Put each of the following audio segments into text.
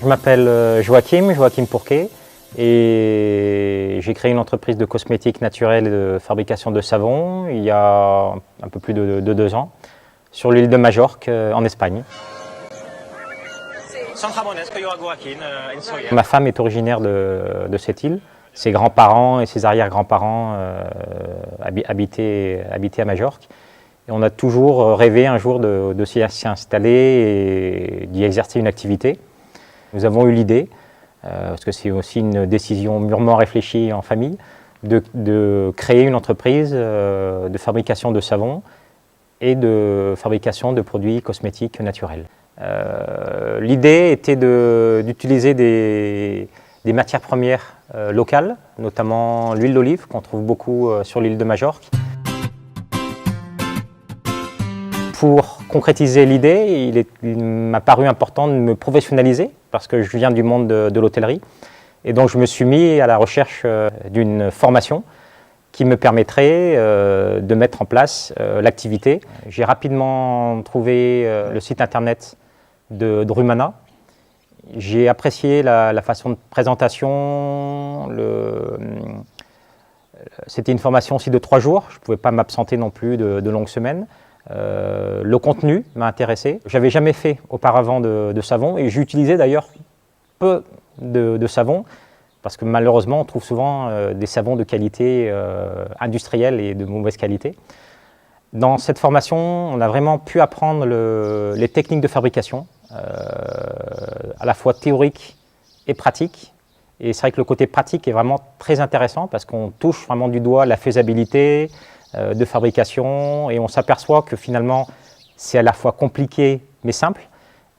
m'appelle Joachim Pourquet et j'ai créé une entreprise de cosmétiques naturels et de fabrication de savon il y a un peu plus de 2 ans sur l'île de Majorque en Espagne. Ma femme est originaire de cette île. Ses grands-parents et ses arrière-grands-parents habitaient à Majorque. Et on a toujours rêvé un jour de s'y installer et d'y exercer une activité. Nous avons eu l'idée, parce que c'est aussi une décision mûrement réfléchie en famille, de créer une entreprise de fabrication de savon et de fabrication de produits cosmétiques naturels. L'idée était d'utiliser des matières premières locales, notamment l'huile d'olive qu'on trouve beaucoup sur l'île de Majorque. Pour concrétiser l'idée, il m'a paru important de me professionnaliser parce que je viens du monde de l'hôtellerie. Et donc je me suis mis à la recherche d'une formation qui me permettrait de mettre en place l'activité. J'ai rapidement trouvé le site internet de Drumana. J'ai apprécié la façon de présentation. C'était une formation aussi de 3 jours. Je ne pouvais pas m'absenter non plus de longues semaines. Le contenu m'a intéressé. Je n'avais jamais fait auparavant de savon et j'utilisais d'ailleurs peu de savon parce que malheureusement on trouve souvent des savons de qualité industrielle et de mauvaise qualité. Dans cette formation, on a vraiment pu apprendre les techniques de fabrication, à la fois théoriques et pratiques. Et c'est vrai que le côté pratique est vraiment très intéressant parce qu'on touche vraiment du doigt la faisabilité de fabrication et on s'aperçoit que finalement c'est à la fois compliqué mais simple.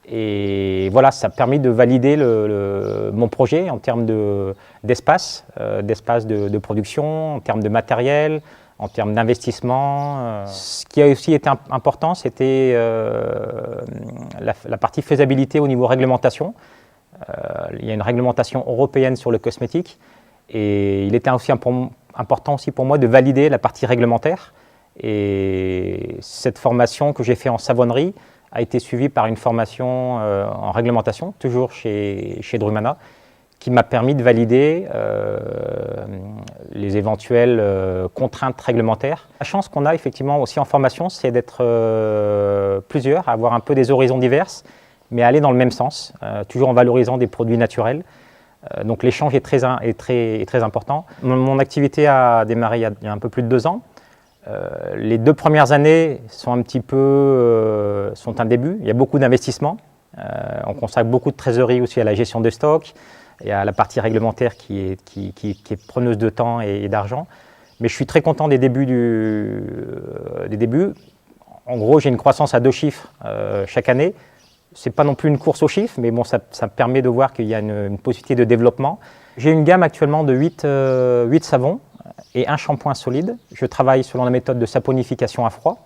Et voilà, ça a permis de valider mon projet en termes d'espace de production, en termes de matériel, en termes d'investissement. Ce qui a aussi été important, c'était la partie faisabilité au niveau réglementation. Il y a une réglementation européenne sur le cosmétique et il était aussi important aussi pour moi de valider la partie réglementaire. Et cette formation que j'ai faite en savonnerie a été suivie par une formation en réglementation, toujours chez Drumana, qui m'a permis de valider les éventuelles contraintes réglementaires. La chance qu'on a effectivement aussi en formation, c'est d'être plusieurs, à avoir un peu des horizons diverses, mais aller dans le même sens, toujours en valorisant des produits naturels. Donc l'échange est très important. Mon activité a démarré il y a un peu plus de 2 ans. Les 2 premières années sont un début. Il y a beaucoup d'investissements. On consacre beaucoup de trésorerie aussi à la gestion de stock et à la partie réglementaire qui est preneuse de temps et d'argent. Mais je suis très content des débuts. En gros, j'ai une croissance à 2 chiffres chaque année. Ce n'est pas non plus une course aux chiffres, mais bon, ça permet de voir qu'il y a une possibilité de développement. J'ai une gamme actuellement de 8 savons et un shampoing solide. Je travaille selon la méthode de saponification à froid,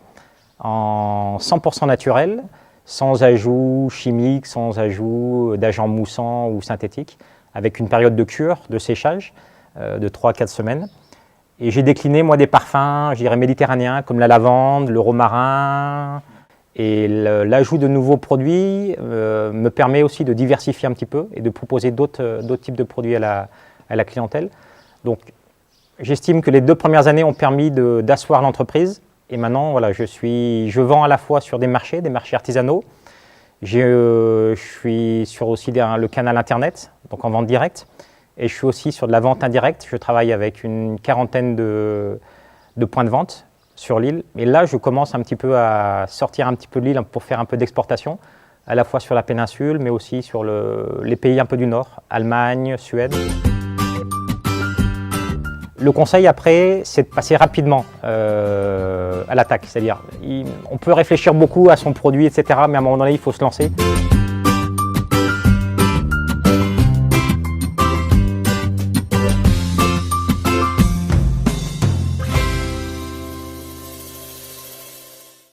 en 100% naturel, sans ajout chimique, sans ajout d'agents moussants ou synthétiques, avec une période de cure, de séchage de 3 à 4 semaines. Et j'ai décliné, moi, des parfums, je dirais méditerranéens, comme la lavande, le romarin. Et l'ajout de nouveaux produits me permet aussi de diversifier un petit peu et de proposer d'autres types de produits à la clientèle. Donc, j'estime que les 2 premières années ont permis d'asseoir l'entreprise. Et maintenant, voilà, je vends à la fois sur des marchés artisanaux. Je suis sur aussi le canal Internet, donc en vente directe. Et je suis aussi sur de la vente indirecte. Je travaille avec une 40aine de points de vente sur l'île. Et là, je commence un petit peu à sortir un petit peu de l'île pour faire un peu d'exportation, à la fois sur la péninsule, mais aussi sur les pays un peu du Nord, Allemagne, Suède. Le conseil après, c'est de passer rapidement à l'attaque. C'est-à-dire, on peut réfléchir beaucoup à son produit, etc., mais à un moment donné, il faut se lancer.